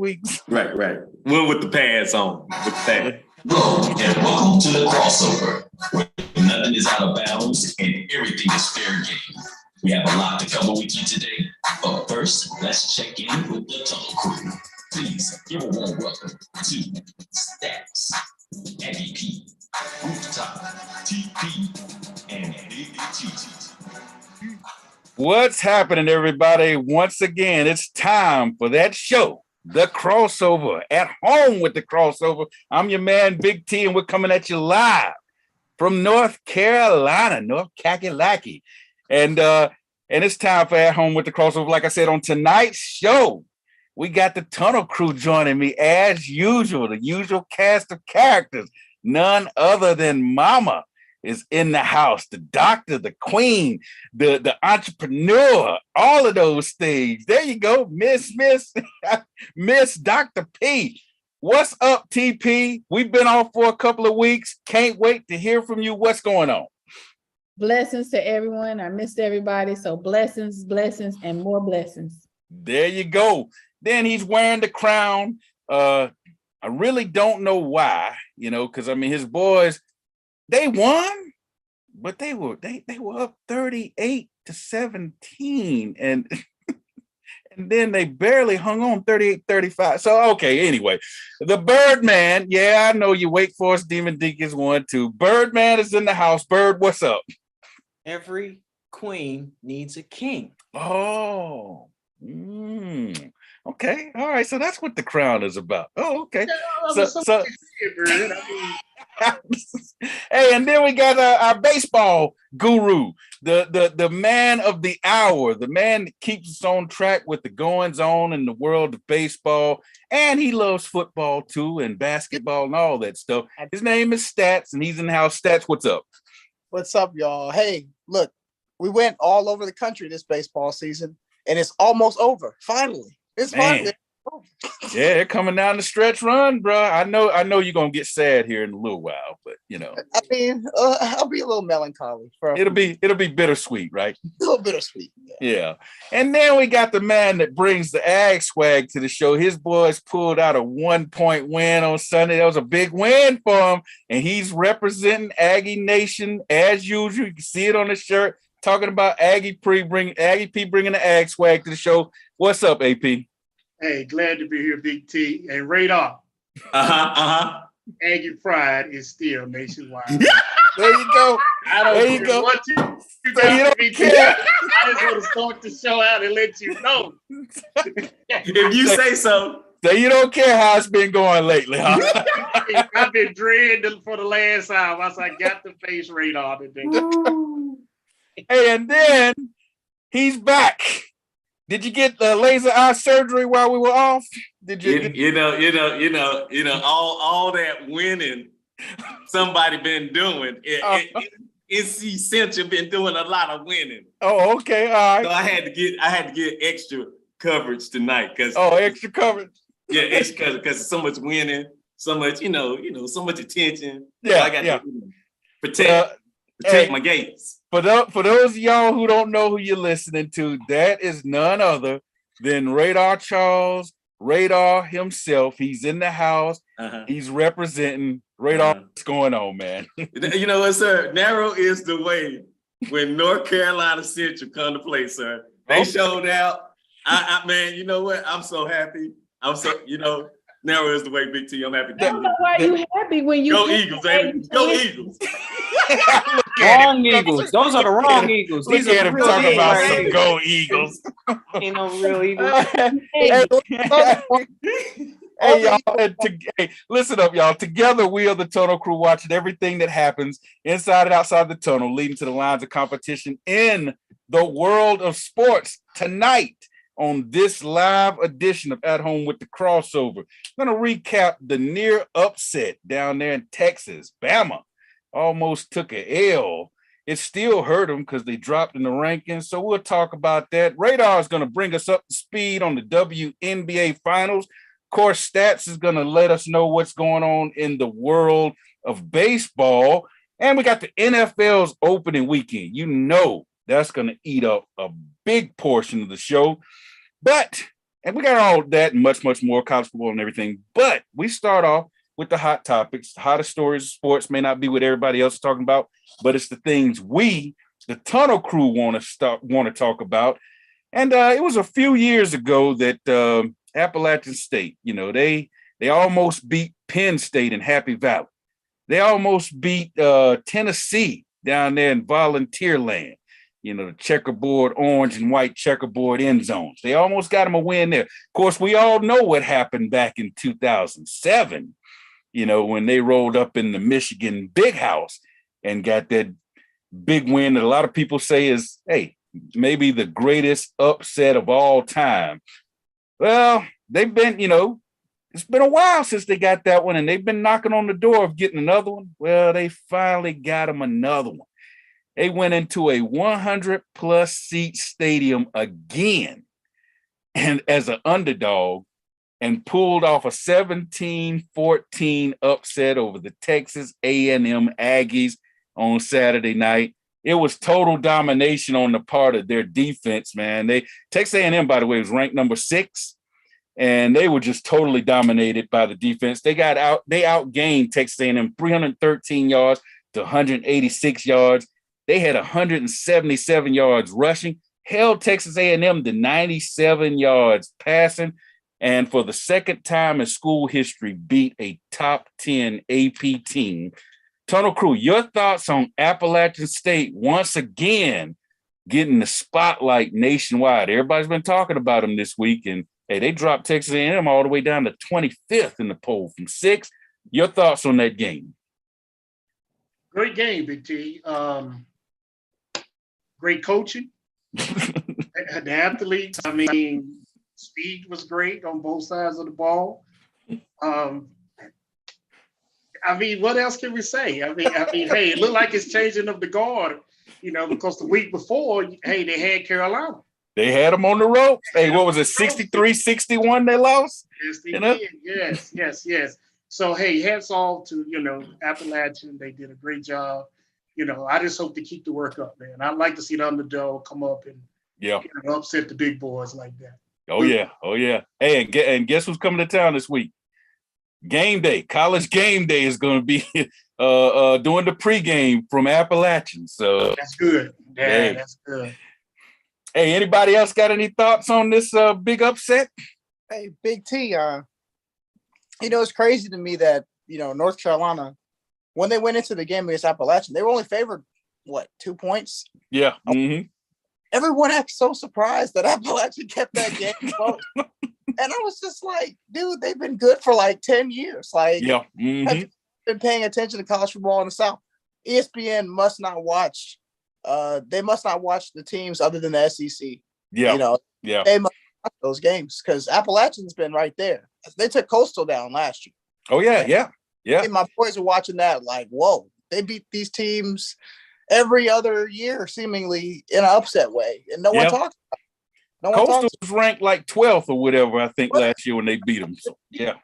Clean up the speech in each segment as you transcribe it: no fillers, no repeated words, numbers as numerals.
weeks. Right. One with the pads on. With the pad. Hello, and welcome to the crossover, where nothing is out of bounds and everything is fair game. We have a lot to cover with you today, but first, let's check in with the Tunnel Crew. Please give a warm welcome to Stats, MVP, Rooftop, TP, and ADT. What's happening, everybody? Once again, it's time for that show, The Crossover, at home with The Crossover. I'm your man, Big T, and we're coming at you live from North Carolina, North Kakalaki. And it's time for At Home with The Crossover. Like I said, on tonight's show, we got the Tunnel Crew joining me as usual, the usual cast of characters. None other than Mama is in the house, the doctor, the queen, the entrepreneur, all of those things. There you go, Miss Dr. P. What's up, TP? We've been off for a couple of weeks. Can't wait to hear from you. What's going on? Blessings to everyone. I missed everybody. So blessings, and more blessings. There you go. Then he's wearing the crown. I really don't know why, because his boys, they won, but they were up 38-17, and and then they barely hung on 38-35. So okay, anyway, the Birdman. Yeah, I know you Wake Forest Demon Deacons won too. Birdman is in the house. Bird, what's up? Every queen needs a king. Oh. Okay, all right. So that's what the crown is about. Oh, okay. Hey, and then we got our baseball guru, the man of the hour, the man that keeps us on track with the goings on in the world of baseball, and he loves football too, and basketball and all that stuff. His name is Stats, and he's in the house. Stats, what's up? What's up, y'all? Hey, look, we went all over the country this baseball season, and it's almost over. Finally. It's fun. Yeah, they're coming down the stretch run, bro. I know you're gonna get sad here in a little while, but I'll be a little melancholy. It'll be bittersweet, right? A little bittersweet. Yeah. And then we got the man that brings the ag swag to the show. His boys pulled out a 1-point win on Sunday. That was a big win for him, and he's representing Aggie Nation as usual. You can see it on the shirt. Talking about Aggie P bringing the ag swag to the show. What's up, AP? Hey, glad to be here, Big T. And radar. Aggie pride is still nationwide. There you go. I don't care what you don't care. I just want to start the show out and let you know. If you say so. So you don't care how it's been going lately, huh? I've been dreading for the last hour. I got the face radar today. Hey, and then he's back. Did you get the laser eye surgery while we were off? Did you? All that winning somebody been doing. It's essential. Been doing a lot of winning. Oh, okay, all right. So I had to get extra coverage tonight because extra coverage. Yeah, extra because so much winning, so much so much attention. Yeah, so I got to protect my gates. For those of y'all who don't know who you're listening to, that is none other than Radar Charles, Radar himself. He's in the house. He's representing Radar. What's going on, man? You know what, sir? Narrow is the way when North Carolina Central come to play, sir. They showed out. I man, you know what? I'm so happy. Narrow is the way, Big T. I'm happy. I don't know why you happy when you go Eagles, baby. Go Eagles. Wrong Eagles. Those are the wrong Eagles. These are the real talking about some go Eagles. Ain't no real Eagles. Hey, y'all. Hey, listen up, y'all. Together, we are the Tunnel Crew, watching everything that happens inside and outside the tunnel, leading to the lines of competition in the world of sports. Tonight, on this live edition of At Home with the Crossover, I'm going to recap the near upset down there in Texas. Bama almost took an L. It still hurt them because they dropped in the rankings. So we'll talk about that. Radar is going to bring us up to speed on the WNBA finals. Of course, Stats is going to let us know what's going on in the world of baseball. And we got the NFL's opening weekend. You know that's going to eat up a big portion of the show. But And we got all that and much, much more, college football and everything. But we start off with the hot topics. The hottest stories of sports may not be what everybody else is talking about, but it's the things we, the Tunnel Crew, want to talk about. And it was a few years ago that Appalachian State, they almost beat Penn State in Happy Valley. They almost beat Tennessee down there in Volunteer Land. The checkerboard, orange and white checkerboard end zones. They almost got them a win there. Of course, we all know what happened back in 2007, when they rolled up in the Michigan Big House and got that big win that a lot of people say is, hey, maybe the greatest upset of all time. Well, they've been, it's been a while since they got that one, and they've been knocking on the door of getting another one. Well, they finally got them another one. They went into a 100+ seat stadium again, and as an underdog, and pulled off a 17-14 upset over the Texas A&M Aggies on Saturday night. It was total domination on the part of their defense, man. Texas A&M, by the way, was ranked number 6, and they were just totally dominated by the defense. They outgained Texas A&M 313 yards to 186 yards. They had 177 yards rushing, held Texas A&M to 97 yards passing, and for the second time in school history, beat a top 10 AP team. Tunnel Crew, your thoughts on Appalachian State once again getting the spotlight nationwide? Everybody's been talking about them this week, and hey, they dropped Texas A&M all the way down to 25th in the poll from 6th. Your thoughts on that game? Great game, Big T. Great coaching. The athletes, speed was great on both sides of the ball. What else can we say? Hey, it looked like it's changing of the guard, because the week before, hey, they had Carolina. They had them on the ropes. Hey, what was it, 63-61 they lost? Yes, they did. Yes. So, hey, hats off to, Appalachian. They did a great job. I just hope to keep the work up, man. I'd like to see the underdog come up and upset the big boys like that. Oh, yeah. Hey, and guess who's coming to town this week? Game day. College game day is going to be doing the pregame from Appalachian. So that's good. Yeah, that's good. Hey, anybody else got any thoughts on this big upset? Hey, Big T, it's crazy to me that, North Carolina, when they went into the game against Appalachian, they were only favored, 2 points? Yeah. Mm-hmm. Everyone acted so surprised that Appalachian kept that game close. And I was just like, dude, they've been good for 10 years. Have been paying attention to college football in the South. ESPN must not watch. They must not watch the teams other than the SEC. Yeah. They must watch those games because Appalachian's been right there. They took Coastal down last year. Oh, yeah. And my boys are watching that whoa, they beat these teams every other year, seemingly in an upset way. And no one talks about it. Coastal was ranked 12th or whatever, I think, last year when they beat them. So, yeah.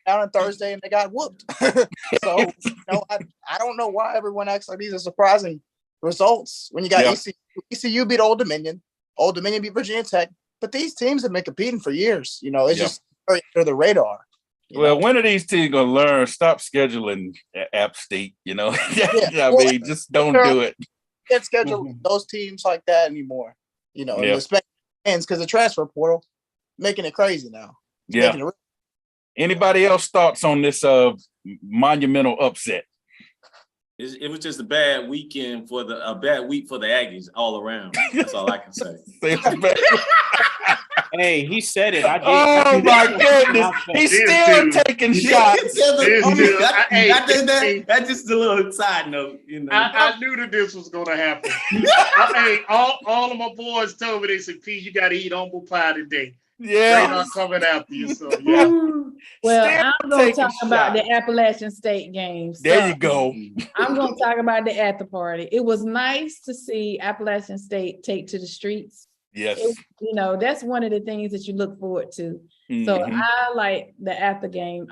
Down on Thursday and they got whooped. So, I don't know why everyone acts like these are surprising results when you got ECU. ECU beat Old Dominion. Old Dominion beat Virginia Tech. But these teams have been competing for years. It's just under the radar. When are these teams going to learn? Stop scheduling App State, just don't do it. Can't schedule those teams like that anymore. And the fans, because the transfer portal making it crazy now. Anybody else thoughts on this monumental upset? It was just a bad weekend a bad week for the Aggies all around. That's all I can say. Hey, he said it. Oh my goodness. He's still taking shots. That's just a little side note. I knew that this was going to happen. All of my boys told me, they said, P, you got to eat humble pie today. Yeah. They're not coming after you. So, yeah. Well, I'm going to talk about the Appalachian State games. There you go. I'm going to talk about the after party. It was nice to see Appalachian State take to the streets. Yes. That's one of the things that you look forward to. Mm-hmm. So I like the after game.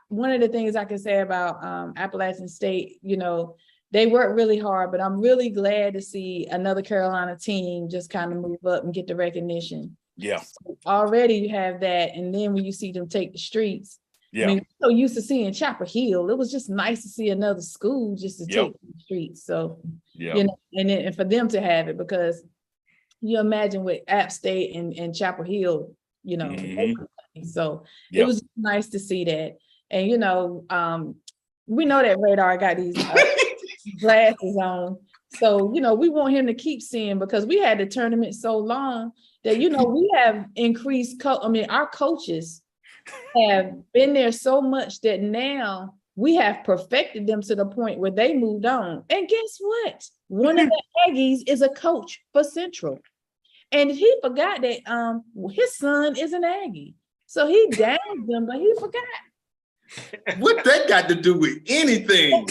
One of the things I can say about Appalachian State, they work really hard, but I'm really glad to see another Carolina team just kind of move up and get the recognition. Yeah. So already you have that. And then when you see them take the streets, yeah. I mean, we're so used to seeing Chapel Hill. It was just nice to see another school just to take the streets. So, you know, and for them to have it, because you imagine with App State and Chapel Hill, you know, so it was nice to see that. And, you know, we know that Radar got these glasses on. So, you know, we want him to keep seeing, because we had the tournament so long that, you know, we have increased, our coaches have been there so much that now we have perfected them to the point where they moved on. And guess what? One of the Aggies is a coach for Central. And he forgot that his son is an Aggie. So he downed them, but he forgot. What that got to do with anything?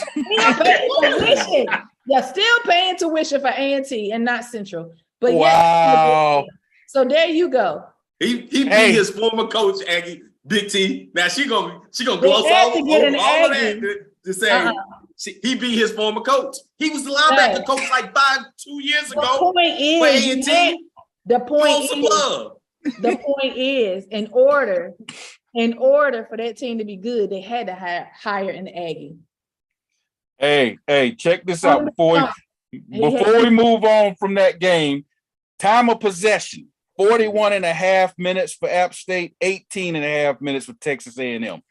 They're still paying tuition for A&T and not Central. But wow. So there you go. He beat his former coach, Aggie, Big T. Now she gonna gloss over all of that to say he beat his former coach. He was the linebacker coach like 2 years ago. The point is, in order for that team to be good, they had to hire an Aggie. Hey, check this out before we move on from that game. Time of possession, 41.5 minutes for App State, 18.5 minutes for Texas A&M.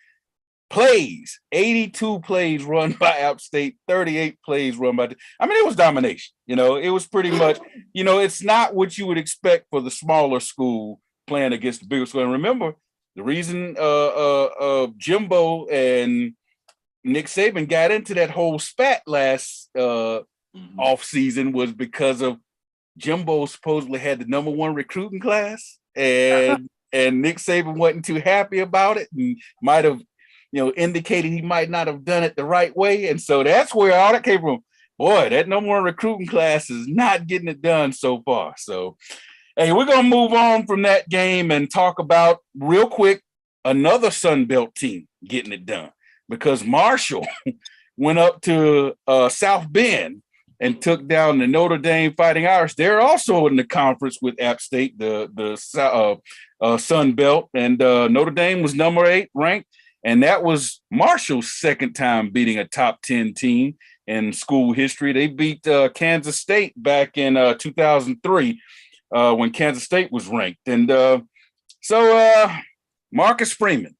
Plays, 82 plays run by App State, 38 plays run by, it was domination. You know, it was pretty much, you know, it's not what you would expect for the smaller school playing against the bigger school. And remember, the reason Jimbo and Nick Saban got into that whole spat last off season was because of Jimbo supposedly had the #1 recruiting class, and Nick Saban wasn't too happy about it and might have, you know, indicated he might not have done it the right way. And so that's where all that came from. Boy, that #1 recruiting class is not getting it done so far. So, hey, we're going to move on from that game and talk about real quick another Sun Belt team getting it done, because Marshall went up to South Bend and took down the Notre Dame Fighting Irish. They're also in the conference with App State, the Sun Belt, and Notre Dame was number 8 ranked. And that was Marshall's second time beating a top 10 team in school history. They beat Kansas State back in 2003 when Kansas State was ranked. And so Marcus Freeman,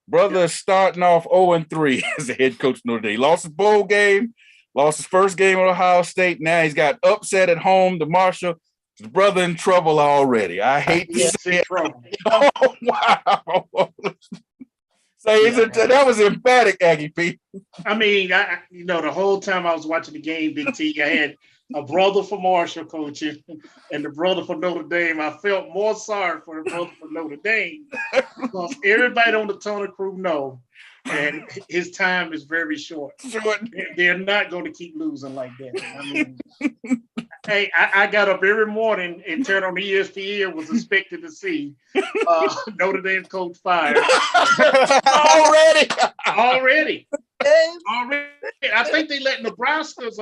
brother, starting off 0-3 as a head coach of Notre Dame. Lost his bowl game, lost his first game at Ohio State. Now he's got upset at home to Marshall. His brother in trouble already. I hate to say it. Oh, wow. That was emphatic, Aggie P. The whole time I was watching the game, Big T, I had a brother for Marshall coaching and the brother for Notre Dame. I felt more sorry for the brother for Notre Dame because everybody on the Tunnel Crew know that his time is very short. They're not going to keep losing like that. Hey, I got up every morning and turned on ESPN, was expected to see Notre Dame coach fired. Already. I think they let Nebraska's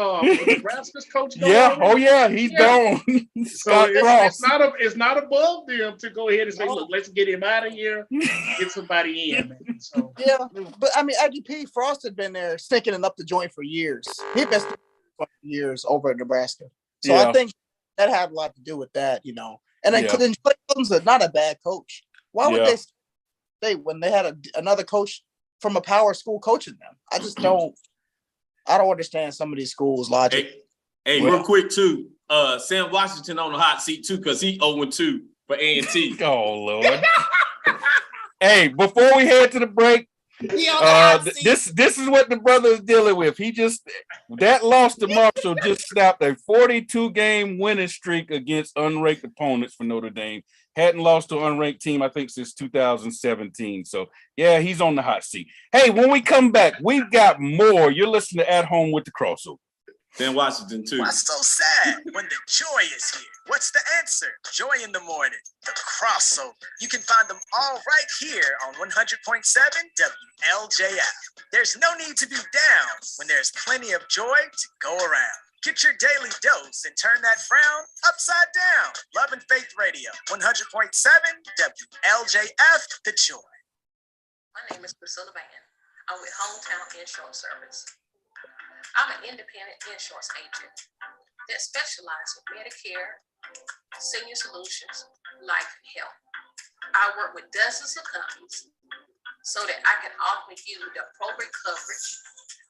coach go. Yeah, he's gone. So it's not above them to go ahead and say, look, let's get him out of here, get somebody in. Man. So but IGP Frost had been there stinking up the joint for years. He'd been for years over at Nebraska. So I think that had a lot to do with that, you know. And then Clay Helton's not a bad coach. Why would they stay when they had another coach from a power school coaching them? I just don't. I don't understand some of these schools' logic. Hey, real quick too. Sam Washington on the hot seat too, because he 0-2 for A&T. Oh Lord. Hey, before we head to the break, this is what the brother is dealing with. That loss to Marshall just snapped a 42-game winning streak against unranked opponents for Notre Dame. Hadn't lost to an unranked team, I think, since 2017. So, yeah, he's on the hot seat. Hey, when we come back, we've got more. You're listening to At Home with the Crossover. Sam Washington, too. Why so sad when the joy is here? What's the answer? Joy in the morning, the crossover. You can find them all right here on 100.7 WLJF. There's no need to be down when there's plenty of joy to go around. Get your daily dose and turn that frown upside down. Love and Faith Radio, 100.7 WLJF, The Joy. My name is Priscilla Van. I'm with Hometown Insurance Service. I'm an independent insurance agent that specializes with Medicare, senior solutions, life, and health. I work with dozens of companies so that I can offer you the appropriate coverage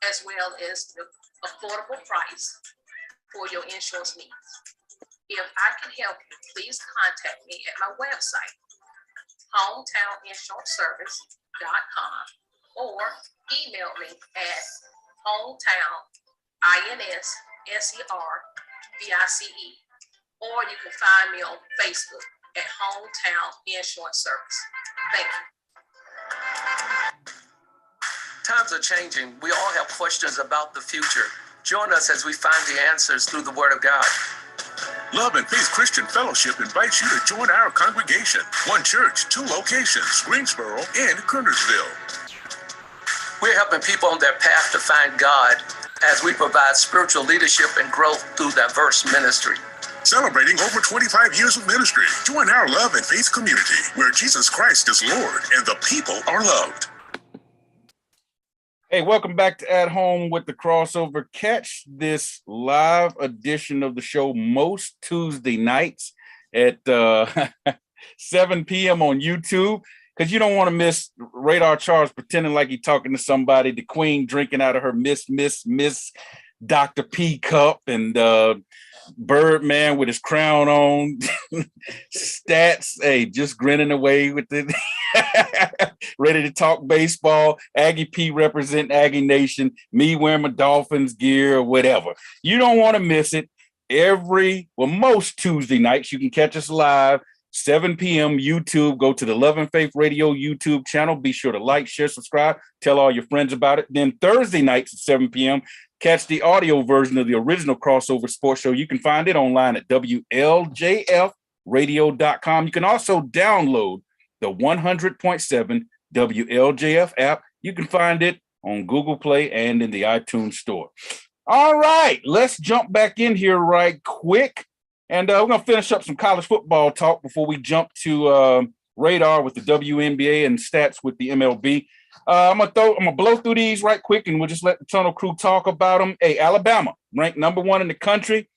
as well as the affordable price for your insurance needs. If I can help you, please contact me at my website, hometowninsuranceservice.com, or email me at hometown.inservice, or you can find me on Facebook at Hometown Insurance Service. Thank you. Times are changing. We all have questions about the future. Join us as we find the answers through the Word of God. Love and Faith Christian Fellowship invites you to join our congregation. One church, 2 locations, Greensboro and Kernersville. We're helping people on their path to find God as we provide spiritual leadership and growth through diverse ministry. Celebrating over 25 years of ministry. Join our Love and Faith community where Jesus Christ is Lord and the people are loved. Hey, welcome back to At Home with the Crossover. Catch this live edition of the show most Tuesday nights at 7 p.m. on YouTube, because you don't want to miss Radar Charles pretending like he's talking to somebody, the Queen drinking out of her Miss Dr. P cup, and Birdman with his crown on, Stats, hey, just grinning away with it, ready to talk baseball, Aggie P represent Aggie Nation, me wearing my Dolphins gear or whatever. You don't want to miss it. Most Tuesday nights, you can catch us live, 7 p.m. YouTube. Go to the Love and Faith Radio YouTube channel. Be sure to like, share, subscribe, tell all your friends about it. Then Thursday nights at 7 p.m., catch the audio version of the original Crossover Sports Show. You can find it online at WLJFradio.com. You can also download the 100.7 WLJF app. You can find it on Google Play and in the iTunes Store. All right, let's jump back in here right quick. And we're going to finish up some college football talk before we jump to Radar with the WNBA and Stats with the MLB. I'm gonna blow through these right quick, and we'll just let the Tunnel Crew talk about them. Hey, Alabama, ranked number 1 in the country,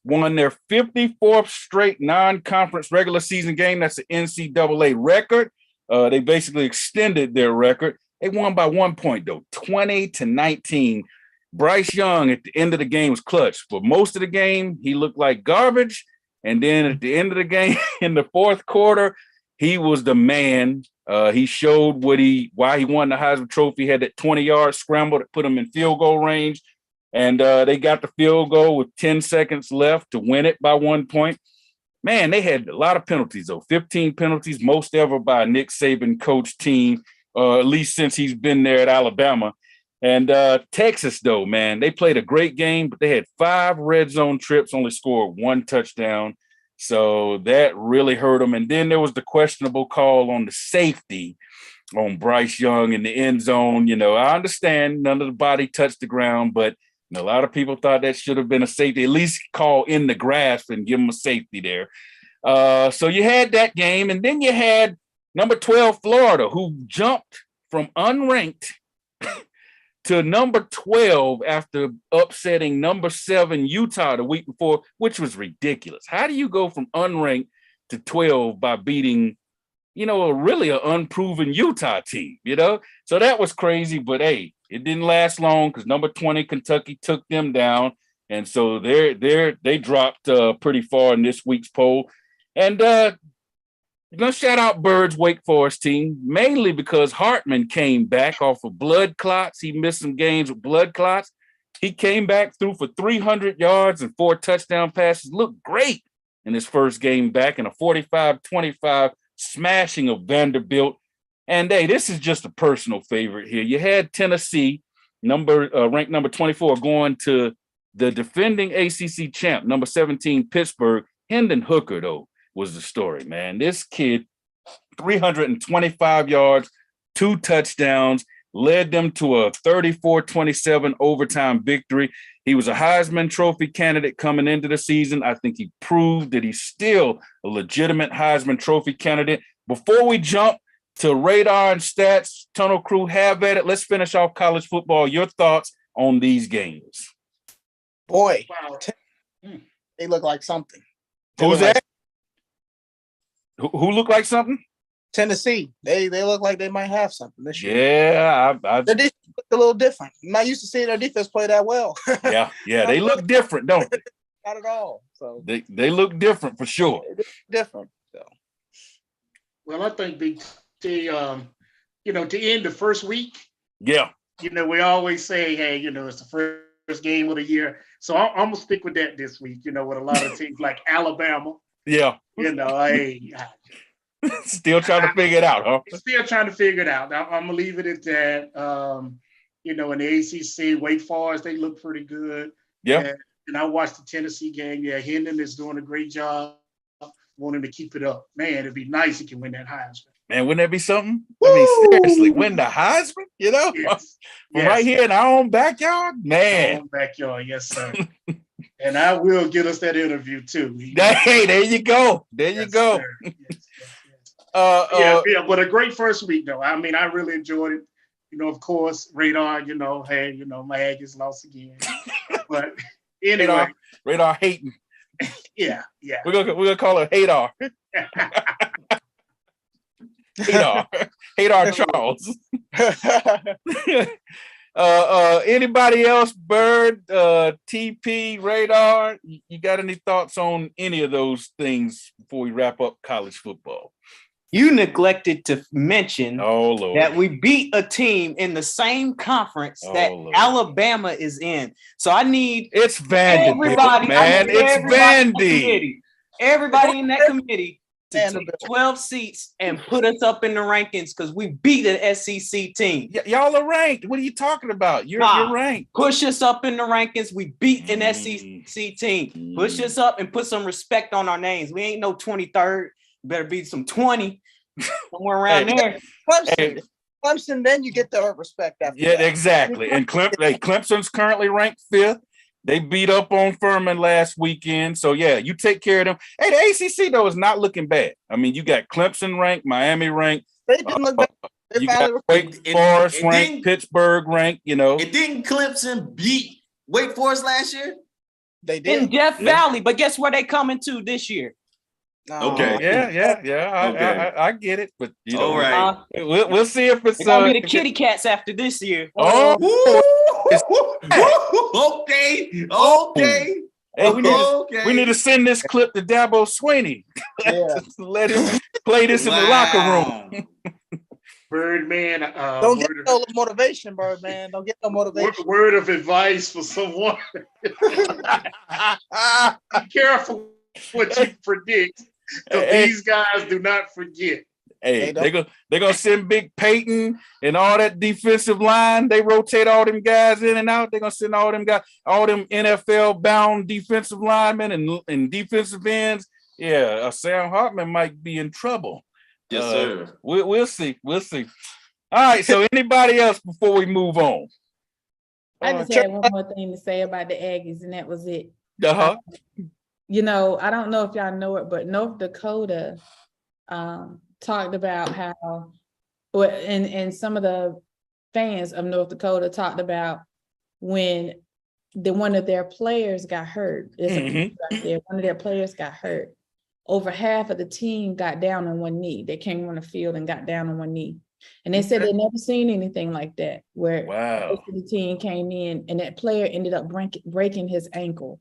won their 54th straight non-conference regular season game. That's an NCAA record. They basically extended their record. They won by 1 point, though, 20-19. Bryce Young at the end of the game was clutch. For most of the game, he looked like garbage. And then at the end of the game, in the fourth quarter, he was the man. He showed why he won the Heisman Trophy. Had that 20-yard scramble that put him in field goal range. And they got the field goal with 10 seconds left to win it by 1 point. Man, they had a lot of penalties, though. 15 penalties, most ever by a Nick Saban coach team, at least since he's been there at Alabama. And Texas, though, man, they played a great game, but they had 5 red zone trips, only scored 1 touchdown. So that really hurt them. And then there was the questionable call on the safety on Bryce Young in the end zone. You know, I understand none of the body touched the ground, but a lot of people thought that should have been a safety, at least call in the grasp and give them a safety there. So you had that game. And then you had number 12, Florida, who jumped from unranked to number 12 after upsetting number 7 Utah the week before, which was ridiculous. How do you go from unranked to 12 by beating, really an unproven Utah team, So that was crazy, but hey, it didn't last long because number 20 Kentucky took them down. And so they dropped pretty far in this week's poll. And going to shout out Bird's Wake Forest team, mainly because Hartman came back off of blood clots. He missed some games with blood clots. He came back through for 300 yards and 4 touchdown passes. Looked great in his first game back in a 45-25 smashing of Vanderbilt. And hey, this is just a personal favorite here. You had Tennessee, ranked number 24, going to the defending ACC champ, number 17 Pittsburgh. Hendon Hooker, though, was the story, man. This kid, 325 yards, 2 touchdowns, led them to a 34-27 overtime victory. He was a Heisman Trophy candidate coming into the season. I think he proved that he's still a legitimate Heisman Trophy candidate. Before we jump to radar and stats, Tunnel Crew, have at it. Let's finish off college football. Your thoughts on these games? Boy, they look like something. Who's that? Who look like something? Tennessee. They look like they might have something this year. Yeah, their defense look a little different. I'm not used to seeing their defense play that well. yeah, they look different, don't they? Not at all. So they look different for sure. Different. So. Well, I think Big T, to end the first week. Yeah. We always say, hey, it's the first game of the year. So I'm gonna stick with that this week. With a lot of teams like Alabama. Yeah. Still trying to figure it out, huh? Still trying to figure it out. I'm gonna leave it at that. In the ACC, Wake Forest, they look pretty good. Yeah. And I watched the Tennessee game. Yeah, Hendon is doing a great job. Want him to keep it up. Man, it'd be nice if he can win that Heisman. Man, wouldn't that be something? Woo! I mean, seriously, win the Heisman, Yes. Right here in our own backyard? Man. Our own backyard, yes, sir. And I will get us that interview too. Hey, there you go. There you go. Yes. But a great first week though. I mean, I really enjoyed it. Of course, Radar, hey, my Aggies lost again. But anyway. Radar hating. Yeah. We're gonna call her Hadar. Hadar Charles. Anybody else? Bird, TP, Radar. You got any thoughts on any of those things before we wrap up college football? You neglected to mention Lord, that we beat a team in the same conference that Lord, Alabama is in. So I need it's Vandy, man. It's Vandy. Everybody in that committee to take 12 seats and put us up in the rankings because we beat an SEC team. Y'all are ranked. What are you talking about? You're ranked. Push us up in the rankings. We beat an SEC team. Push us up and put some respect on our names. We ain't no 23rd. Better be some 20 somewhere around there. Clemson, then you get the respect after that. Yeah, exactly. And Clemson's currently ranked 5th. They beat up on Furman last weekend. So, yeah, you take care of them. Hey, the ACC, though, is not looking bad. I mean, you got Clemson ranked, Miami ranked. They didn't look bad. You got Wake Forest ranked, Pittsburgh ranked, It didn't Clemson beat Wake Forest last year? They did. In Death Valley. But guess where they coming to this year? Okay. Yeah. I get it, but all right. We'll see if it's gonna be the kitty cats after this year. Okay. Hey, we need to send this clip to Dabo Swinney. Let him play this in the locker room. Birdman, don't get no motivation, Birdman. Don't get no motivation. Word of advice for someone: be careful what you predict. These guys do not forget. Hey, they're gonna send Big Peyton and all that defensive line. They rotate all them guys in and out. They're gonna send all them guys, all them NFL bound defensive linemen and defensive ends. Yeah, Sam Hartman might be in trouble. Yes, sir. We'll see. We'll see. All right. So anybody else before we move on? I just had one more thing to say about the Aggies, and that was it. I don't know if y'all know it, but North Dakota talked about how, and some of the fans of North Dakota talked about when one of their players got hurt. One of their players got hurt. Over half of the team got down on one knee. They came on the field and got down on one knee. And they said they never seen anything like that, where the team came in and that player ended up breaking his ankle.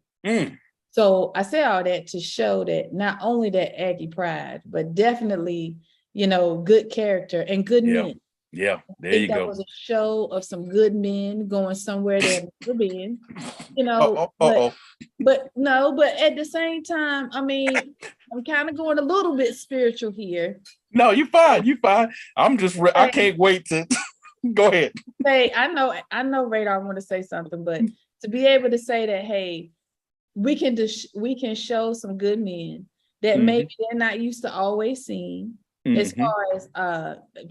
So I say all that to show that not only that Aggie pride, but definitely, good character and good men. Yeah, there you go. That was a show of some good men going somewhere they've never been, But at the same time, I mean, I'm kind of going a little bit spiritual here. No, you're fine. You're fine. I'm just, I can't wait to go ahead. Hey, I know Radar want to say something, but to be able to say that, hey, we can show some good men that maybe they're not used to always seeing as far as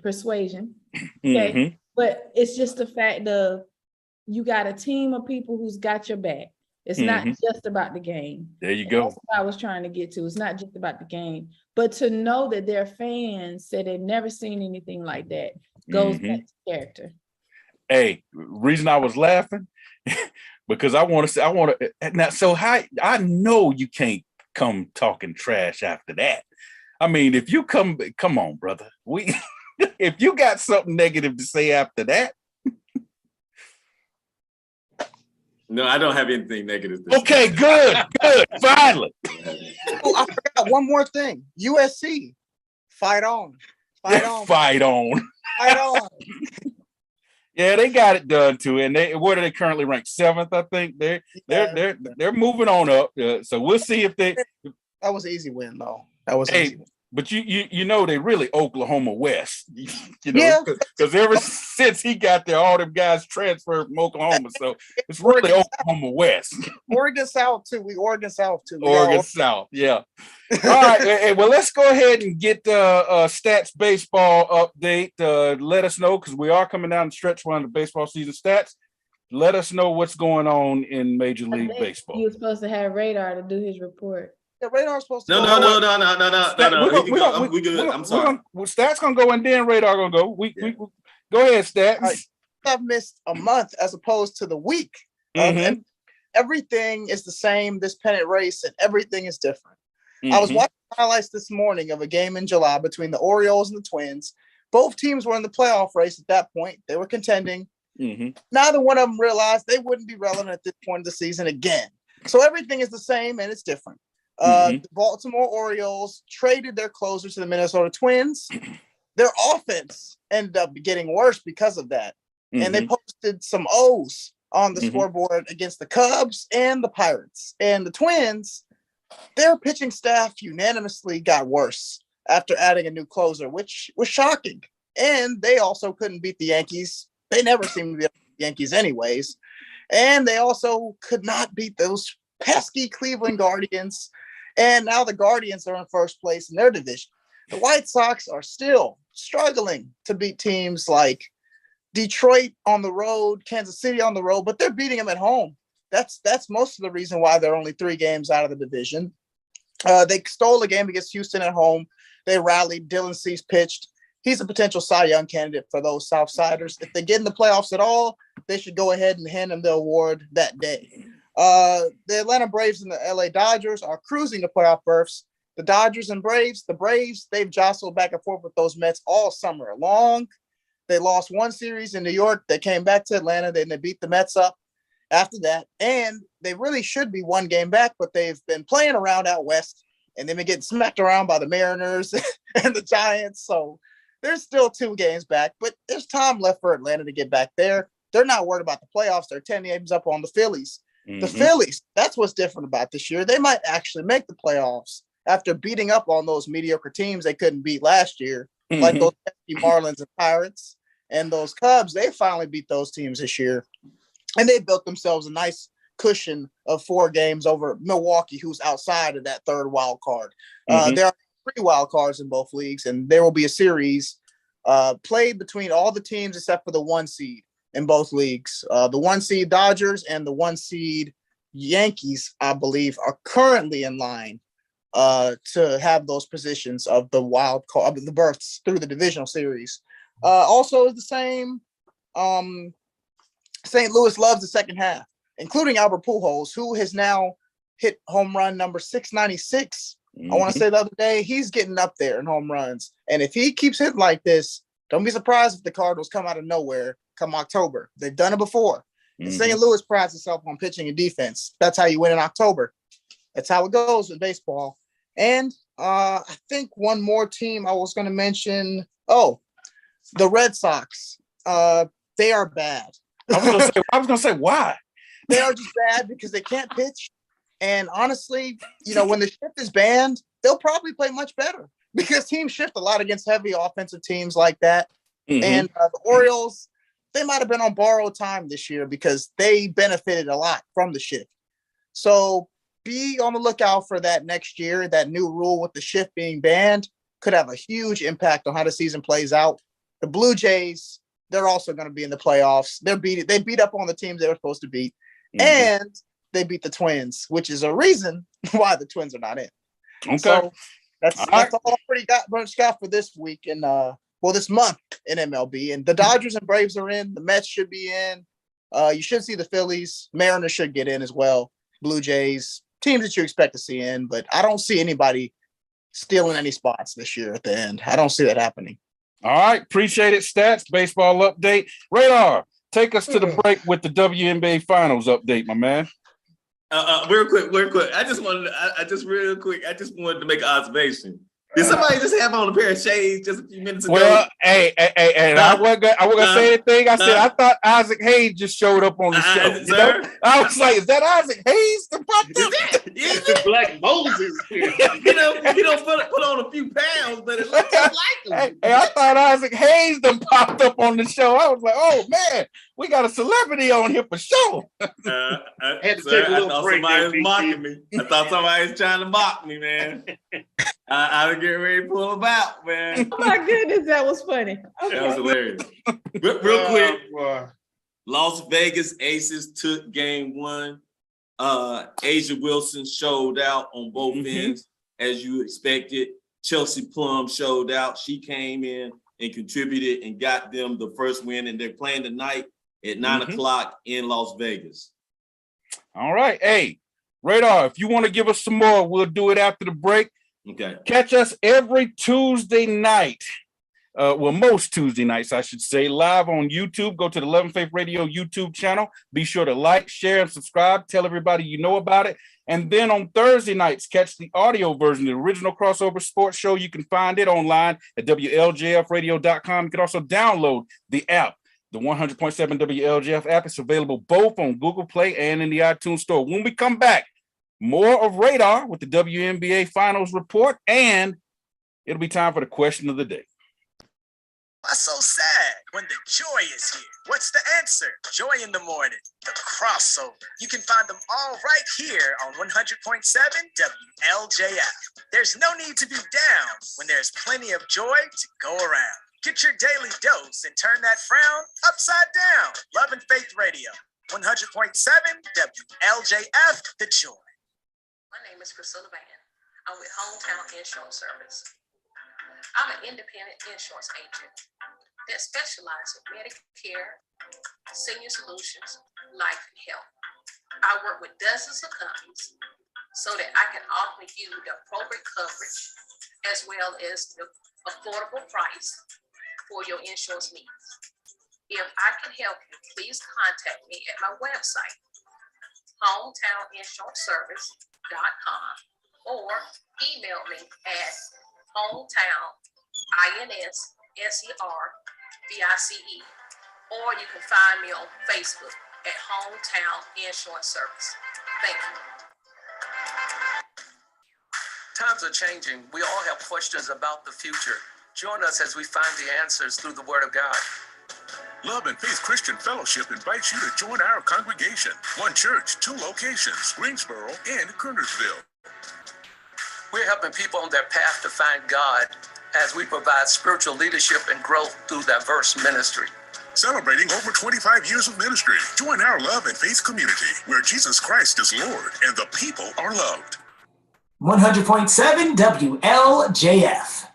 persuasion. Okay. But it's just the fact of you got a team of people who's got your back. It's not just about the game. There you go. That's what I was trying to get to. It's not just about the game, but to know that their fans said they've never seen anything like that goes back to character. Hey, reason I was laughing because I want to now. So I know you can't come talking trash after that. I mean, if you come on, brother. If you got something negative to say after that. No, I don't have anything negative. Okay, good. Finally. Oh, I forgot one more thing. USC, fight on. Yeah, they got it done too, and where are they currently ranked? 7th, I think. They're moving on up. So we'll see if they. That was an easy win, though. That was easy win. But you know they really Oklahoma West, because ever since he got there, all them guys transferred from Oklahoma, so it's really Oklahoma West. Oregon South too. Oregon South, yeah. All right, well, let's go ahead and get the stats baseball update. Let us know, because we are coming down the stretch run of the baseball season stats. Let us know what's going on in Major League Baseball. You were supposed to have Radar to do his report. The Radar's supposed to No. We good. I'm sorry. Stats gonna go and then Radar gonna go. We go ahead, Stats. I've missed a month as opposed to the week. And everything is the same this pennant race, and everything is different. I was watching highlights this morning of a game in July between the Orioles and the Twins. Both teams were in the playoff race at that point. They were contending. Neither one of them realized they wouldn't be relevant at this point of the season again. So everything is the same and it's different. The Baltimore Orioles traded their closer to the Minnesota Twins. Their offense ended up getting worse because of that. And they posted some O's on the scoreboard against the Cubs and the Pirates. And the Twins, their pitching staff unanimously got worse after adding a new closer, which was shocking. And they also couldn't beat the Yankees. They never seem to be able to beat the Yankees anyways. And they also could not beat those pesky Cleveland Guardians. And now the Guardians are in first place in their division. The White Sox are still struggling to beat teams like Detroit on the road, Kansas City on the road, but they're beating them at home. That's most of the reason why they're only 3 games out of the division. They stole a game against Houston at home. They rallied. Dylan Cease pitched. He's a potential Cy Young candidate for those Southsiders. If they get in the playoffs at all, they should go ahead and hand him the award that day. The Atlanta Braves and the LA Dodgers are cruising to playoff berths. The Dodgers and Braves, they've jostled back and forth with those Mets all summer long. They lost one series in New York. They came back to Atlanta. Then they beat the Mets up after that. And they really should be 1 game back, but they've been playing around out west, and they've been getting smacked around by the Mariners and the Giants. So there's still 2 games back, but there's time left for Atlanta to get back there. They're not worried about the playoffs. They're 10 games up on the Phillies. The Phillies, that's what's different about this year. They might actually make the playoffs after beating up on those mediocre teams they couldn't beat last year, like those Marlins and Pirates and those Cubs. They finally beat those teams this year, and they built themselves a nice cushion of 4 games over Milwaukee, who's outside of that 3rd wild card. There are 3 wild cards in both leagues, and there will be a series played between all the teams except for the 1 seed. In both leagues. The 1 seed Dodgers and the 1 seed Yankees, I believe, are currently in line to have those positions of the wild card, the berths through the divisional series. Also is the same. St. Louis loves the second half, including Albert Pujols, who has now hit home run number 696. I want to say the other day, he's getting up there in home runs. And if he keeps hitting like this, don't be surprised if the Cardinals come out of nowhere come October. They've done it before. And St. Louis prides itself on pitching and defense. That's how you win in October. That's how it goes with baseball. And I think one more team I was going to mention. Oh, the Red Sox. They are bad. I was going to say why? They are just bad because they can't pitch. And honestly, when the shift is banned, they'll probably play much better because teams shift a lot against heavy offensive teams like that. And the Orioles, they might have been on borrowed time this year because they benefited a lot from the shift. So be on the lookout for that next year. That new rule with the shift being banned could have a huge impact on how the season plays out. The Blue Jays, they're also going to be in the playoffs. They beat up on the teams they were supposed to beat, Mhm. and they beat the Twins, which is a reason why the Twins are not in. Okay. So that's right. all I got for this week and this month in MLB. And the Dodgers and Braves are in. The Mets should be in. You should see the Phillies. Mariners should get in as well. Blue Jays, teams that you expect to see in, but I don't see anybody stealing any spots this year at the end. I don't see that happening. All right. Appreciate it, Stats. Baseball update. Radar, take us to the break with the WNBA Finals update, my man. Real quick. I just wanted to make an observation. Did somebody just have on a pair of shades just a few minutes ago? Well, hey, I wasn't gonna say anything. I said I thought Isaac Hayes just showed up on the show. You know? I was like, is that Isaac Hayes? The Black Moses. He don't put on a few pounds, but it looks just like him. Hey, I thought Isaac Hayes done popped up on the show. I was like, oh man, we got a celebrity on here for sure. Had to take a little break. Somebody was mocking me. I thought somebody was trying to mock me, man. I was getting ready to pull him out, man. Oh my goodness, that was funny. Okay. That was hilarious. Real quick, Las Vegas Aces took game 1. Asia Wilson showed out on both ends, as you expected. Chelsea Plum showed out. She came in and contributed and got them the first win, and they're playing tonight at 9 o'clock in Las Vegas. All right. Hey, Radar, if you want to give us some more, we'll do it after the break. Okay. Catch us every Tuesday night. Most Tuesday nights, I should say, live on YouTube. Go to the Love and Faith Radio YouTube channel. Be sure to like, share, and subscribe. Tell everybody you know about it. And then on Thursday nights, catch the audio version, the original Crossover Sports Show. You can find it online at WLJFradio.com. You can also download the app, the 100.7 WLJF app. It's available both on Google Play and in the iTunes Store. When we come back, more of Radar with the WNBA Finals report, and it'll be time for the question of the day. Why so sad when the joy is here? What's the answer? Joy in the morning, the crossover. You can find them all right here on 100.7 WLJF. There's no need to be down when there's plenty of joy to go around. Get your daily dose and turn that frown upside down. Love and Faith Radio, 100.7 WLJF, the joy. My name is Priscilla Van. I'm with Hometown Insurance Service. I'm an independent insurance agent that specializes in Medicare, senior solutions, life, and health. I work with dozens of companies so that I can offer you the appropriate coverage as well as the affordable price for your insurance needs. If I can help you, please contact me at my website, hometowninsuranceservice.com, or email me at hometown.inservice, or you can find me on Facebook at Hometown Insurance Service. Thank you. Times are changing. We all have questions about the future. Join us as we find the answers through the Word of God. Love and Faith Christian Fellowship invites you to join our congregation. One church, 2 locations, Greensboro and Kernersville. We're helping people on their path to find God as we provide spiritual leadership and growth through diverse ministry. Celebrating over 25 years of ministry, join our Love and Faith community where Jesus Christ is Lord and the people are loved. 100.7 WLJF.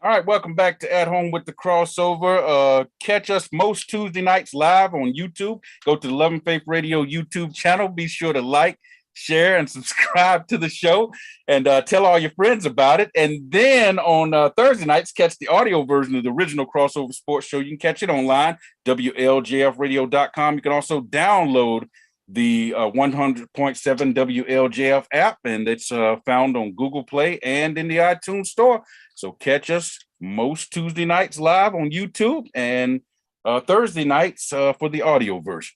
All right, welcome back to At Home with the Crossover. Catch us most Tuesday nights live on YouTube. Go to the Love and Faith Radio YouTube channel. Be sure to like, share, and subscribe to the show, and tell all your friends about it. And then on Thursday nights, catch the audio version of the original Crossover Sports Show. You can catch it online, WLJFradio.com. You can also download the 100.7 WLJF app, and it's found on Google Play and in the iTunes Store. So catch us most Tuesday nights live on YouTube, and Thursday nights for the audio version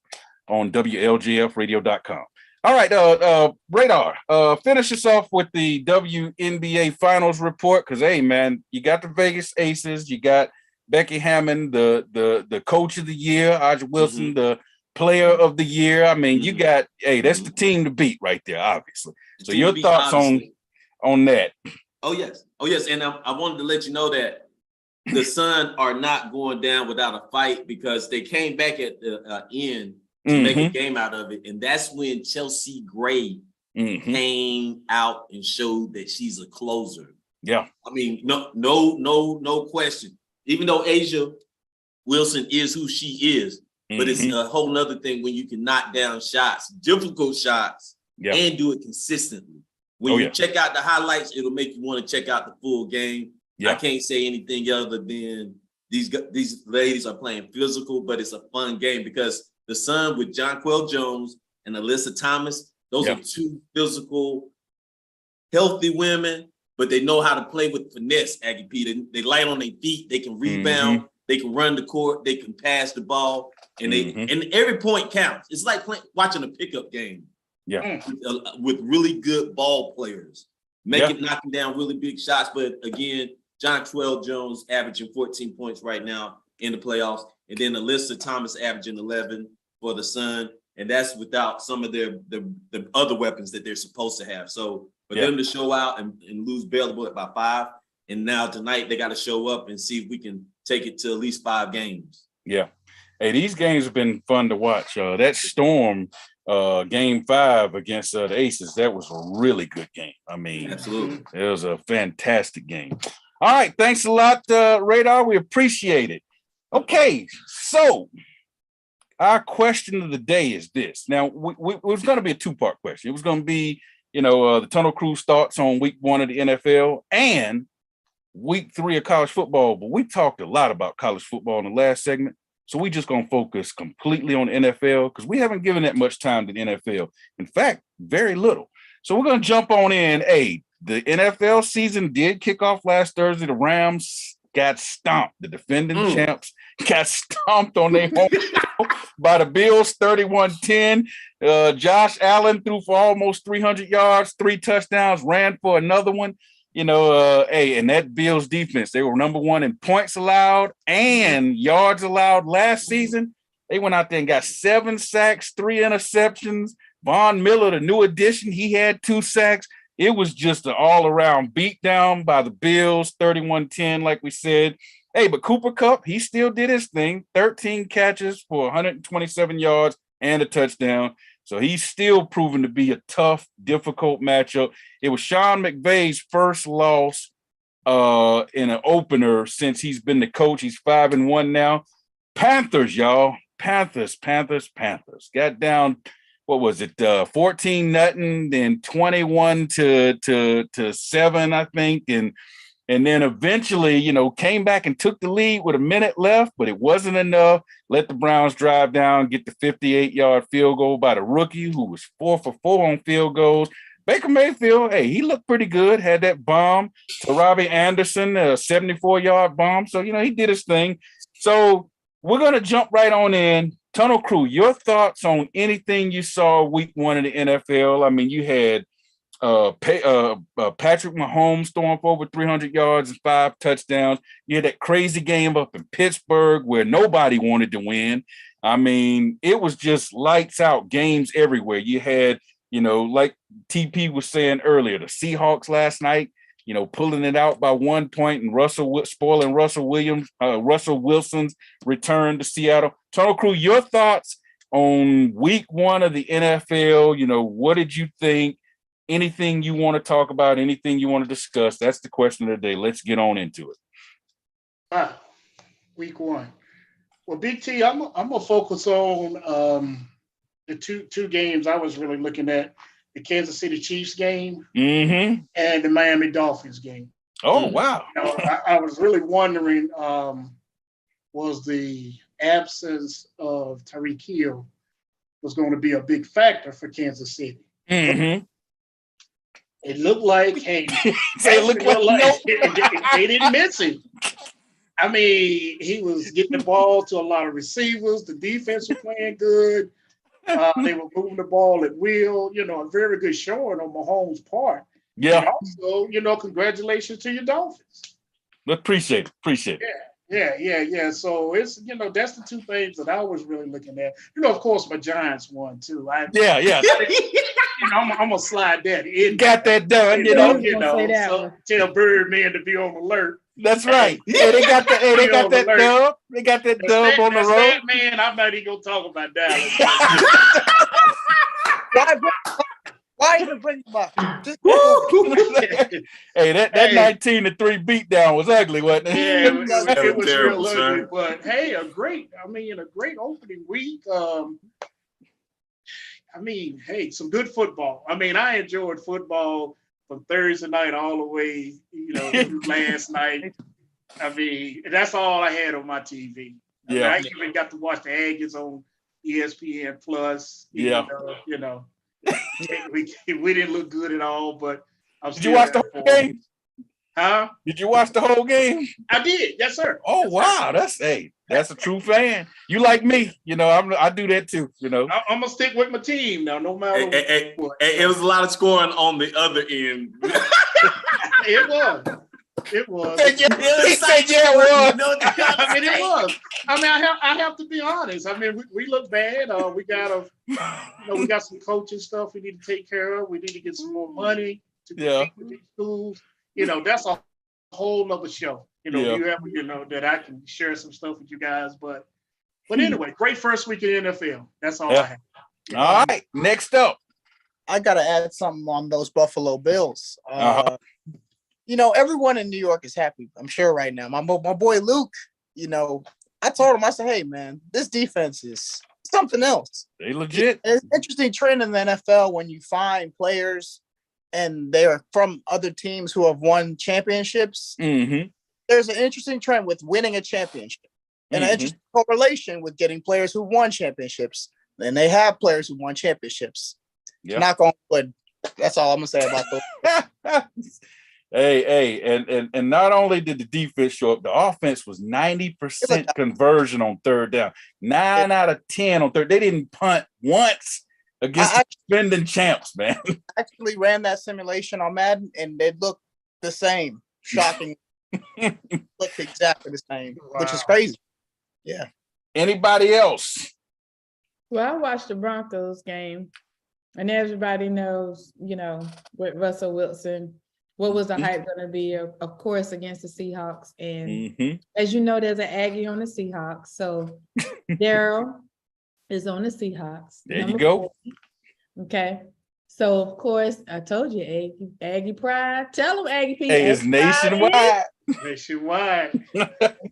on WLJFradio.com. All right, Radar, finish us off with the WNBA Finals report, because, hey, man, you got the Vegas Aces, you got Becky Hammond, the coach of the year, Aja Wilson, the player of the year. I mean, you got, hey, that's the team to beat right there, obviously. So your thoughts on that? Oh, yes. And I wanted to let you know that the Sun are not going down without a fight because they came back at the end to make a game out of it. And that's when Chelsea Gray came out and showed that she's a closer. Yeah. I mean, no question. Even though Asia Wilson is who she is, but it's a whole nother thing when you can knock down shots, difficult shots, and do it consistently. When you check out the highlights, it'll make you want to check out the full game. I can't say anything other than these ladies are playing physical, but it's a fun game because the Sun with Jonquel Jones and Alyssa Thomas, those are two physical, healthy women, but they know how to play with finesse, Aggie P. They light on their feet, they can rebound, they can run the court, they can pass the ball, and and every point counts. It's like watching a pickup game. With really good ball players, knocking down really big shots. But again, Jonquel Jones averaging 14 points right now in the playoffs, and then Alyssa Thomas averaging 11 for the Sun, and that's without some of the other weapons that they're supposed to have. So for them to show out and lose barely by 5, and now tonight they got to show up and see if we can take it to at least 5 games. Yeah. Hey, these games have been fun to watch. That Storm game 5 against the Aces, that was a really good game. I mean, absolutely, it was a fantastic game. All right, thanks a lot, Radar. We appreciate it. Okay, so our question of the day is this. Now, it was going to be a 2-part question. It was going to be, the Tunnel Crew's thoughts on week 1 of the NFL and week 3 of college football. But we talked a lot about college football in the last segment. So we just going to focus completely on NFL because we haven't given that much time to the NFL. In fact, very little. So we're going to jump on in. Hey, the NFL season did kick off last Thursday. The Rams got stomped. The defending champs got stomped on their home by the Bills, 31-10. Josh Allen threw for almost 300 yards, 3 touchdowns, ran for another one. And that Bills defense, they were number 1 in points allowed and yards allowed last season. They went out there and got 7 sacks, 3 interceptions. Von Miller, the new addition, he had 2 sacks. It was just an all-around beatdown by the Bills, 31-10, like we said. Hey, but Cooper Kupp, he still did his thing, 13 catches for 127 yards and a touchdown. So he's still proven to be a tough, difficult matchup. It was Sean McVay's first loss in an opener since he's been the coach. He's 5-1 now. Panthers, y'all. Panthers. Got down, what was it? 14-0, then 21-7, I think. And then eventually, came back and took the lead with a minute left, but it wasn't enough. Let the Browns drive down, get the 58-yard field goal by the rookie who was 4 for 4 on field goals. Baker Mayfield, hey, he looked pretty good. Had that bomb to Robbie Anderson, a 74-yard bomb. So, he did his thing. So we're going to jump right on in. Tunnel Crew, your thoughts on anything you saw week 1 of the NFL? I mean, you had Patrick Mahomes throwing for over 300 yards and 5 touchdowns. You had that crazy game up in Pittsburgh where nobody wanted to win. I mean, it was just lights out games everywhere. You had, like TP was saying earlier, the Seahawks last night, pulling it out by 1 point and spoiling Russell Wilson's return to Seattle. Tunnel Crew, your thoughts on week 1 of the NFL? What did you think? Anything you want to talk about, anything you want to discuss, that's the question of the day. Let's get on into it. Week 1. Well, Big T, I'm gonna focus on the two games I was really looking at: the Kansas City Chiefs game and the Miami Dolphins game. Oh, wow! I was really wondering, was the absence of Tyreek Hill was going to be a big factor for Kansas City? It looked like, hey, they didn't miss him. I mean, he was getting the ball to a lot of receivers. The defense was playing good. They were moving the ball at will. A very good showing on Mahomes' part. Yeah. And also, congratulations to your Dolphins. Appreciate it. Yeah. So it's, that's the 2 things that I was really looking at. Of course, my Giants won too. Yeah. I'm gonna slide that in. Got that done, So tell Birdman to be on alert. That's right. Hey, they got that. Hey, they got that dub. They got that dub on the road. Man, I'm not even gonna talk about Dallas. Why even bring him up? Hey, that 19-3 beatdown was ugly, wasn't it? Yeah, it was terrible, real son. ugly. But hey, a great opening week. I mean, hey, some good football. I mean, I enjoyed football from Thursday night all the way, through last night. I mean, that's all I had on my TV. I even got to watch the Aggies on ESPN Plus. Yeah. We didn't look good at all, but did you watch the whole game? Huh? Did you watch the whole game? I did, yes, sir. Oh, yes, wow, sir. That's a true fan. You like me, I do that too. I'm gonna stick with my team now, no matter what. It was a lot of scoring on the other end. It was. It was. He said, yeah, it was. I mean, it was. I mean, I have to be honest. I mean, we look bad. We got we got some coaching stuff we need to take care of. We need to get some more money to compete with these schools. That's a whole nother show. You have, that I can share some stuff with you guys. But anyway, great first week in the NFL. That's all I have. All right, next up. I gotta add something on those Buffalo Bills. Everyone in New York is happy, I'm sure, right now. My boy Luke, I told him, I said, hey, man, this defense is something else. They legit. It's an interesting trend in the NFL when you find players and they are from other teams who have won championships. Mm-hmm. There's an interesting trend with winning a championship and an interesting correlation with getting players who won championships. And they have players who won championships. Yep. Not going good. That's all I'm going to say about those. Hey, and not only did the defense show up, the offense was 90% conversion on third down. 9 out of 10 on third. They didn't punt once against the defending champs, man. I actually ran that simulation on Madden, and they looked the same. Shocking. Looked exactly the same, which is crazy. Yeah. Anybody else? Well, I watched the Broncos game, and everybody knows, with Russell Wilson, what was the hype going to be, of course, against the Seahawks. And as you know, there's an Aggie on the Seahawks. So Daryl is on the Seahawks. There you go. 4. Okay. So, of course, I told you, Aggie pride. Tell them, Aggie P. Hey, it's nationwide. Nationwide.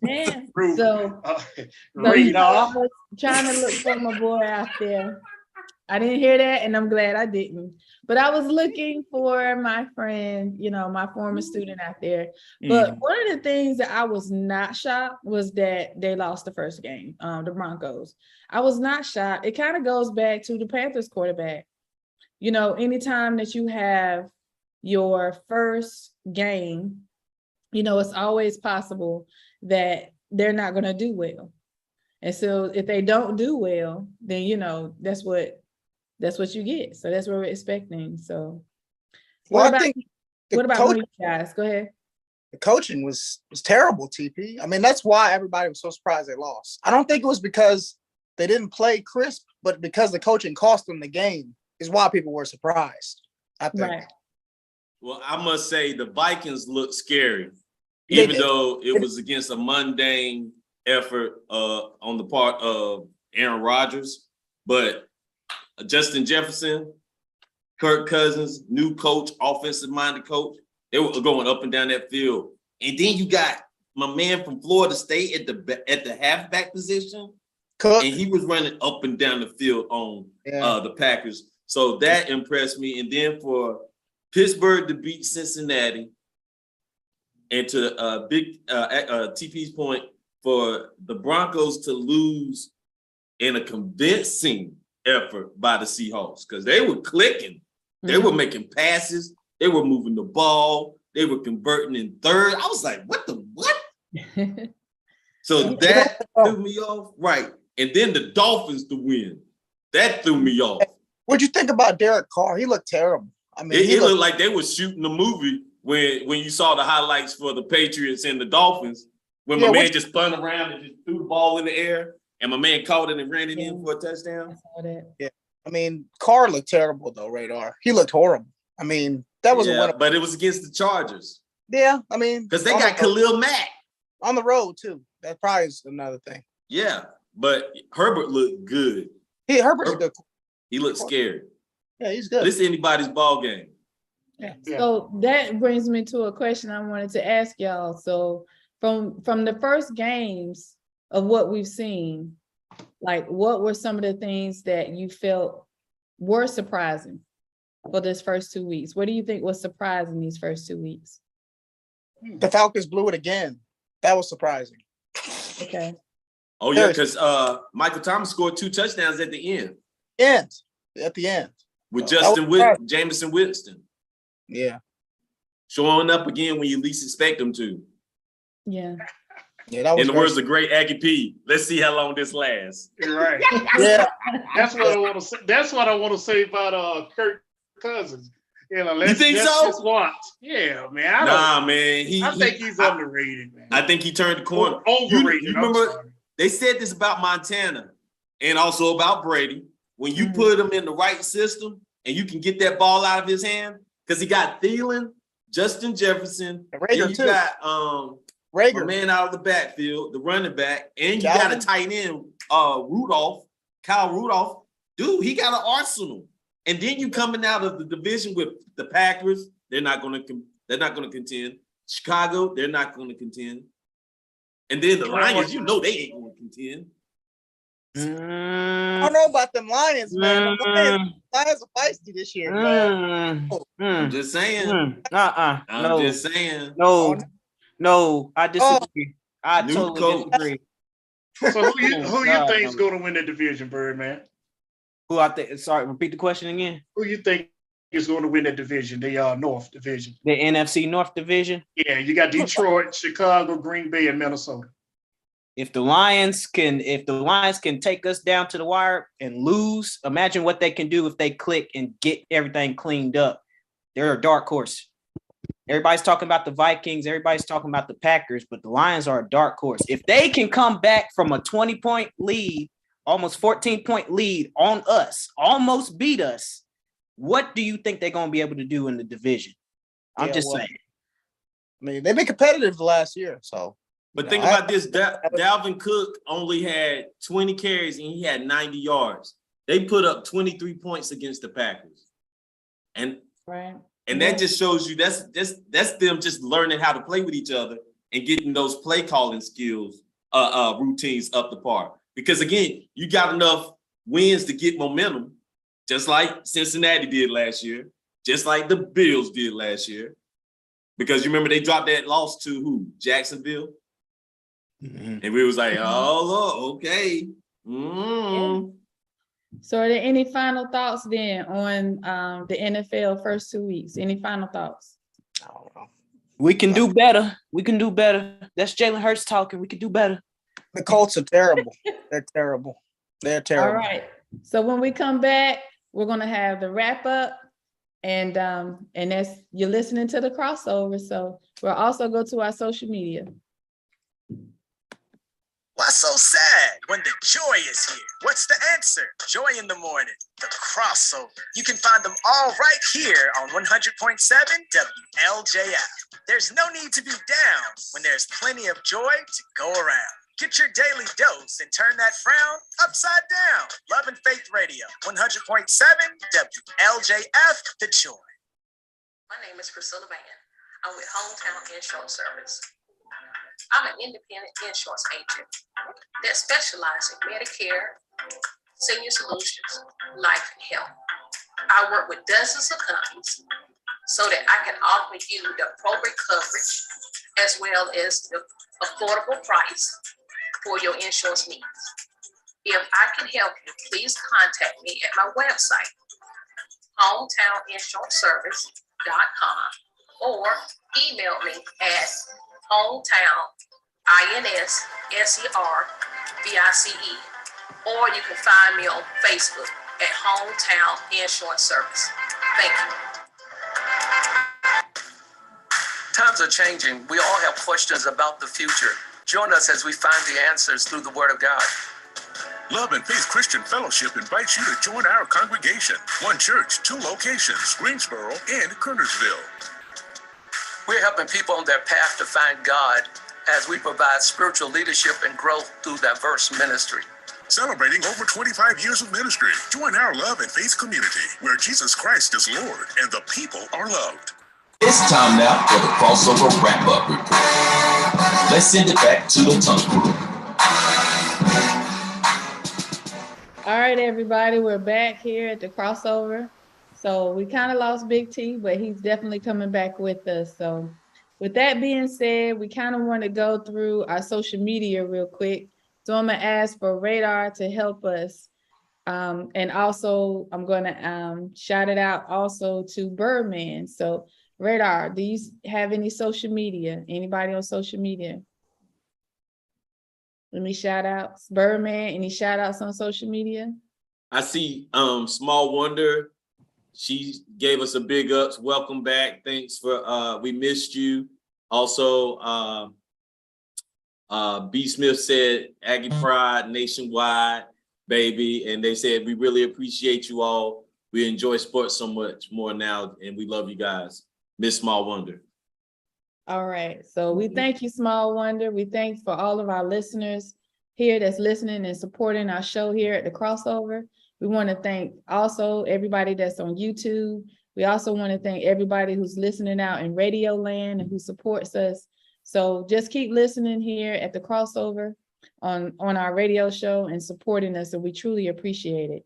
Man. So I was trying to look for my boy out there. I didn't hear that, and I'm glad I didn't. But I was looking for my friend, my former student out there. But one of the things that I was not shocked was that they lost the first game, the Broncos. I was not shocked. It kind of goes back to the Panthers quarterback. Anytime that you have your first game, it's always possible that they're not going to do well. And so if they don't do well, then, that's what you get. So that's what we're expecting. So what about one of you guys? Go ahead. The coaching was terrible, TP. I mean, that's why everybody was so surprised they lost. I don't think it was because they didn't play crisp, but because the coaching cost them the game is why people were surprised, I think. Right. Well, I must say the Vikings looked scary, even though it was against a mundane effort on the part of Aaron Rodgers. But Justin Jefferson, Kirk Cousins, new coach, offensive-minded coach, they were going up and down that field. And then you got my man from Florida State at the halfback position, and he was running up and down the field on the Packers. So that impressed me. And then for Pittsburgh to beat Cincinnati, and to big TP's point, for the Broncos to lose in a convincing effort by the Seahawks, because they were clicking. They were making passes. They were moving the ball. They were converting in third. I was like, what? So that threw me off. Right. And then the Dolphins to win. That threw me off. What'd you think about Derek Carr? He looked terrible. I mean, it looked like they were shooting a movie when you saw the highlights for the Patriots and the Dolphins, when my man just spun around and just threw the ball in the air, and my man caught it and ran it in for a touchdown. Yeah. I mean, Carr looked terrible, though, Radar. He looked horrible. I mean, that was a winner. But it was against the Chargers. Yeah, I mean, because they got Khalil Mack on the road too. That probably is another thing. Yeah, but Herbert looked good. Herbert's good. He looked scared. Yeah, he's good. This is anybody's ball game. Yeah. So that brings me to a question I wanted to ask y'all. So from the first games of what we've seen, like what were some of the things that you felt were surprising for this first 2 weeks? What do you think was surprising these first 2 weeks? The Falcons blew it again. That was surprising. Okay. Oh yeah, because Michael Thomas scored 2 touchdowns at the end. At the end. With Jameson Winston. Yeah. Showing up again when you least expect them to. Yeah. Yeah, that was in the words of great Aggie P, let's see how long this lasts. You're right. Yeah. That's what I want to say. That's what I want to say about Kirk Cousins. You know, let's just watch. Yeah, man. I think he's underrated, man. I think he turned the corner. Overrated. You remember they said this about Montana and also about Brady. When you put him in the right system and you can get that ball out of his hand, because he got Thielen, Justin Jefferson, Rager, you got a man out of the backfield, the running back, and you got a tight end, Kyle Rudolph. Dude, he got an arsenal. And then you coming out of the division with the Packers, they're not going to contend. Chicago, they're not going to contend. And then the Lions, they ain't going to contend. I don't know about them Lions, man. The Lions are feisty this year, man. I'm just saying. I'm just saying. No, I disagree. I totally disagree. So who you think is going to win the division, Birdman? Who I think? Sorry, repeat the question again. Who you think is going to win the division? The North Division. The NFC North Division. Yeah, you got Detroit, Chicago, Green Bay, and Minnesota. If the Lions can take us down to the wire and lose, imagine what they can do if they click and get everything cleaned up. They're a dark horse. Everybody's talking about the Vikings. Everybody's talking about the Packers, but the Lions are a dark horse. If they can come back from a 20-point lead, almost 14-point lead on us, almost beat us, what do you think they're going to be able to do in the division? I'm just saying. I mean, they've been competitive the last year, so. But think about this. Dalvin Cook only had 20 carries and he had 90 yards. They put up 23 points against the Packers. And that just shows you that's them just learning how to play with each other and getting those play calling skills, routines up the par. Because again, you got enough wins to get momentum, just like Cincinnati did last year, just like the Bills did last year. Because you remember they dropped that loss to who? Jacksonville. Mm-hmm. And we was like, oh, okay. Mm-hmm. So are there any final thoughts then on the NFL first 2 weeks? Any final thoughts? I don't know. We can do better. We can do better. That's Jalen Hurts talking. We can do better. The Colts are terrible. They're terrible. They're terrible. All right. So when we come back, we're gonna have the wrap up, and that's you're listening to the crossover. So we'll also go to our social media. Why so sad when the joy is here? What's the answer? Joy in the morning, the crossover. You can find them all right here on 100.7 WLJF. There's no need to be down when there's plenty of joy to go around. Get your daily dose and turn that frown upside down. Love and Faith Radio, 100.7 WLJF, the joy. My name is Priscilla Van. I'm with Hometown Insurance Service. I'm an independent insurance agent that specializes in Medicare, senior solutions, life, and health. I work with dozens of companies so that I can offer you the appropriate coverage as well as the affordable price for your insurance needs. If I can help you, please contact me at my website, hometowninsuranceservice.com, or email me at hometown.inservice, or you can find me on Facebook at Hometown Insurance Service. Thank you. Times are changing. We all have questions about the future. Join us as we find the answers through the Word of God. Love and Faith Christian Fellowship invites you to join our congregation. One church, 2 locations, Greensboro and Kernersville. We're helping people on their path to find God as we provide spiritual leadership and growth through diverse ministry. Celebrating over 25 years of ministry. Join our love and faith community where Jesus Christ is Lord and the people are loved. It's time now for the crossover wrap-up report. Let's send it back to the Tunnel Crew. All right, everybody, we're back here at the crossover. So we kind of lost Big T, but he's definitely coming back with us. So with that being said, we kind of want to go through our social media real quick. So I'm going to ask for Radar to help us. And also, I'm going to shout it out also to Birdman. So Radar, do you have any social media? Anybody on social media? Any shout outs? Birdman, any shout outs on social media? I see Small Wonder. She gave us a big ups. Welcome back. Thanks for we missed you. Also, B. Smith said Aggie Pride nationwide, baby. And they said we really appreciate you all. We enjoy sports so much more now, and we love you guys. Miss Small Wonder. All right. So we thank you, Small Wonder. We thank for all of our listeners here that's listening and supporting our show here at the crossover. We want to thank also everybody that's on YouTube. We also want to thank everybody who's listening out in Radio Land and who supports us. So just keep listening here at the crossover on our radio show and supporting us. And we truly appreciate it.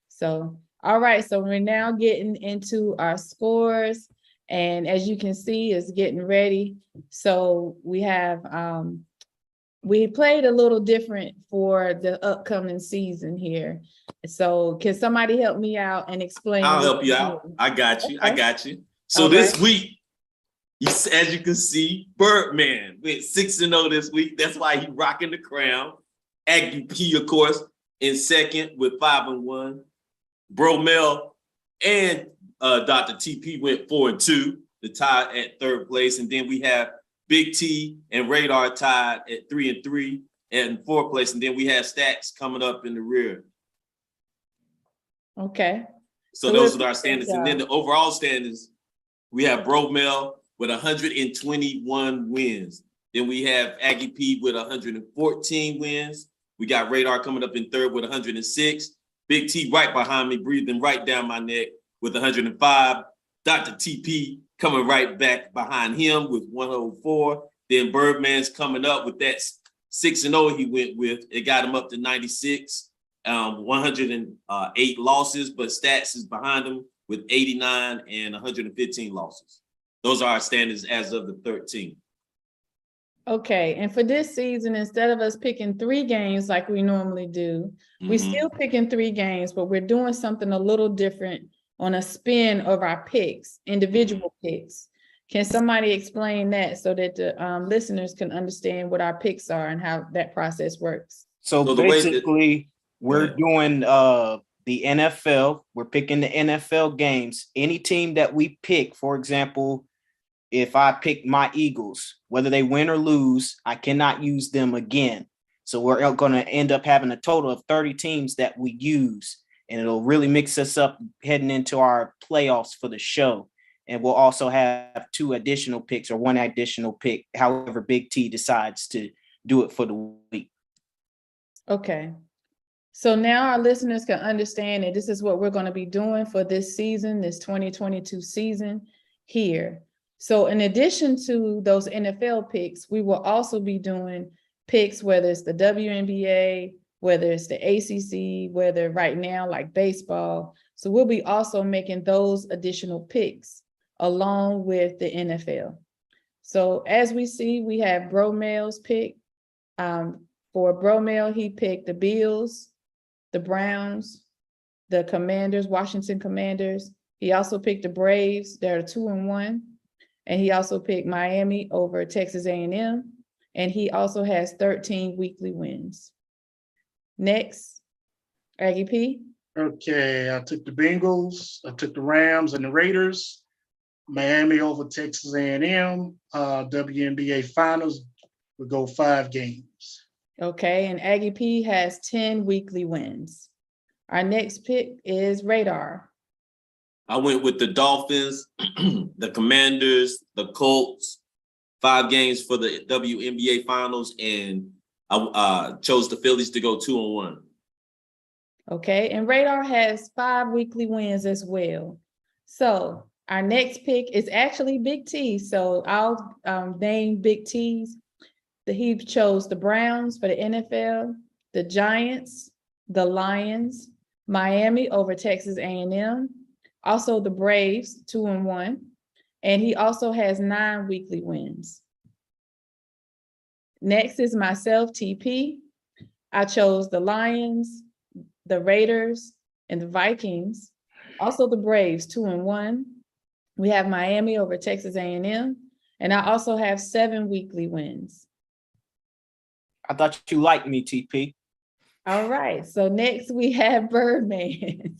So, all right. So we're now getting into our scores. And as you can see, it's getting ready. So we have, we played a little different for the upcoming season here. So can somebody help me out and explain? I'll help you out. I got you. Okay. I got you. So this week, as you can see, Birdman went 6-0 this week. That's why he's rocking the crown. Aggie P, of course, in second with 5-1. Bro Mel and Dr. TP went 4-2, the tie at third place. And then we have Big T and Radar tied at 3-3 and fourth place. And then we have Stacks coming up in the rear. Okay. So those are our standings. And then the overall standings, we have Bro Mel with 121 wins. Then we have Aggie P with 114 wins. We got Radar coming up in third with 106. Big T right behind me, breathing right down my neck with 105. Dr. TP coming right back behind him with 104. Then Birdman's coming up with that 6-0 he went with. It got him up to 96. 108 losses, but Stats is behind him with 89 and 115 losses. Those are our standings as of the 13th. Okay, and for this season, instead of us picking 3 games like we normally do, we're still picking 3 games, but we're doing something a little different on a spin of our picks, individual picks. Can somebody explain that so that the listeners can understand what our picks are and how that process works? So basically, we're doing the NFL. We're picking the NFL games. Any team that we pick, for example, if I pick my Eagles, whether they win or lose, I cannot use them again. So we're going to end up having a total of 30 teams that we use, and it'll really mix us up heading into our playoffs for the show. And we'll also have 2 additional picks or 1 additional pick, however Big T decides to do it for the week. Okay. So now our listeners can understand that this is what we're going to be doing for this season, this 2022 season here. So in addition to those NFL picks, we will also be doing picks, whether it's the WNBA, whether it's the ACC, whether right now like baseball. So we'll be also making those additional picks along with the NFL. So as we see, we have Bro Mel's pick. For Bro Mel, he picked the Bills, the Browns, the Commanders, Washington Commanders. He also picked the Braves. They're 2-1. And he also picked Miami over Texas A&M. And he also has 13 weekly wins. Next, Aggie P. Okay, I took the Bengals. I took the Rams and the Raiders. Miami over Texas A&M. WNBA Finals would go 5 games. Okay, and Aggie P has 10 weekly wins. Our next pick is Radar. I went with the Dolphins, the Commanders, the Colts, 5 games for the WNBA Finals, and I chose the Phillies to go 2-1. Okay, and Radar has 5 weekly wins as well. So our next pick is actually Big T. So I'll name Big T's. He chose the Browns for the NFL, the Giants, the Lions, Miami over Texas A&M, also the Braves 2-1, and he also has 9 weekly wins. Next is myself, TP. I chose the Lions, the Raiders, and the Vikings, also the Braves 2-1. We have Miami over Texas A&M, and I also have 7 weekly wins. I thought you liked me, TP. All right, so next we have Birdman.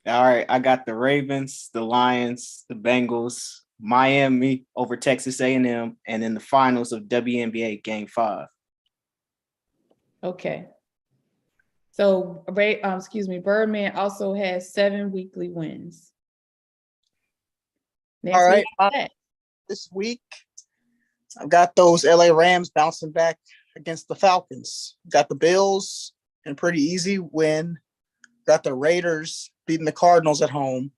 All right, I got the Ravens, the Lions, the Bengals, Miami over Texas A&M, and in the finals of WNBA Game 5. Okay. So, Birdman also has 7 weekly wins. Next all right, this week I've got those LA Rams bouncing back against the Falcons. Got the Bills in a pretty easy win. Got the Raiders beating the Cardinals at home.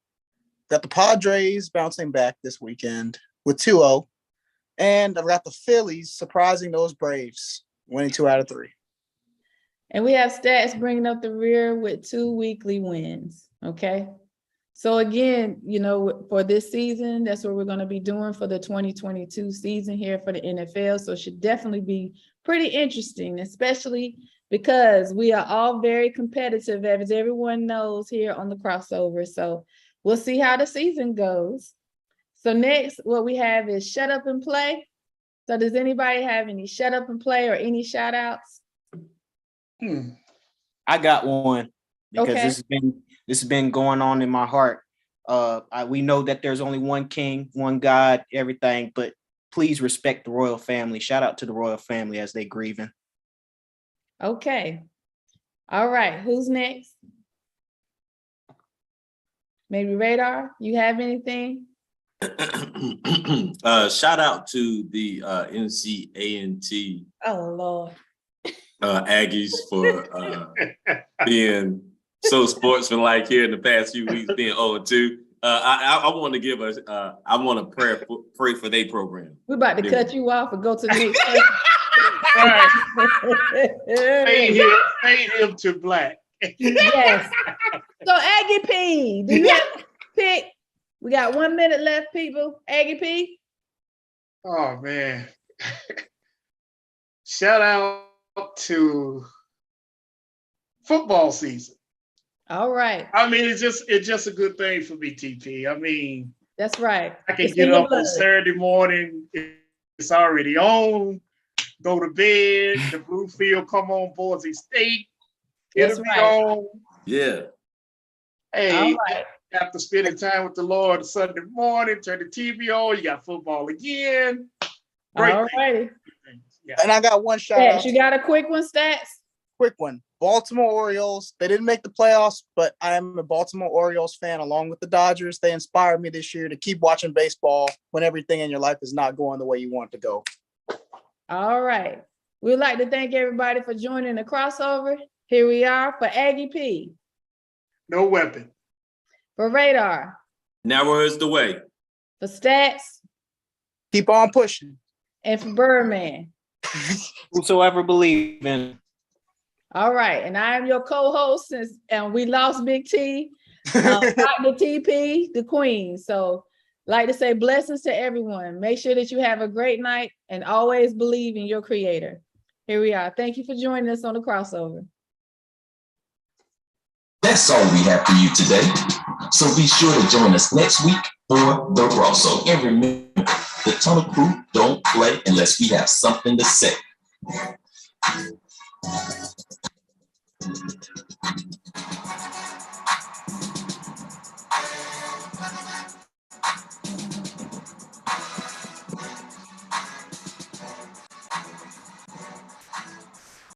Got the Padres bouncing back this weekend with 2-0. And I've got the Phillies surprising those Braves, winning 2 out of 3. And we have Stats bringing up the rear with 2 weekly wins, okay? So again, for this season, that's what we're going to be doing for the 2022 season here for the NFL. So it should definitely be pretty interesting, especially because we are all very competitive, as everyone knows here on the crossover. So we'll see how the season goes. So next, what we have is Shut Up and Play. So does anybody have any Shut Up and Play or any shout outs? I got one because Okay. this has been going on in my heart. We know that there's only one king, one God, everything, but please respect the royal family. Shout out to the royal family as they grieving. Okay. All right. Who's next? Maybe Radar. You have anything? Shout out to the NCANT Lord. Aggies for being so sportsmanlike here in the past few weeks, being 0-2. I want to give I want to pray for their program. We're about to cut you off and go to the next person. Fade him to black. Yes. So Aggie P, do you have a pick? We got 1 minute left, people. Aggie P. Oh man. Shout out to football season. All right. I mean, it's just a good thing for me, TP. I mean, that's right. I can get up on Saturday morning. It's already on. Go to bed. The blue field come on Boise State. It'll be on. Yeah. Hey, after spending time with the Lord Sunday morning, turn the TV on. You got football again. Great. All righty. Yeah. And I got one shout out. You got a quick one, Stats? Quick one. Baltimore Orioles. They didn't make the playoffs, but I am a Baltimore Orioles fan along with the Dodgers. They inspired me this year to keep watching baseball when everything in your life is not going the way you want it to go. All right. We'd like to thank everybody for joining the crossover. Here we are for Aggie P. No weapon. For Radar. Narrow is the way. For Stats. Keep on pushing. And for Birdman. Whosoever believe in. All right. And I am your co-host and we lost Big T. Dr. TP, the queen. So like to say blessings to everyone. Make sure that you have a great night and always believe in your creator. Here we are. Thank you for joining us on the crossover. That's all we have for you today. So be sure to join us next week for the crossover. And remember, the Tunnel Crew don't play unless we have something to say.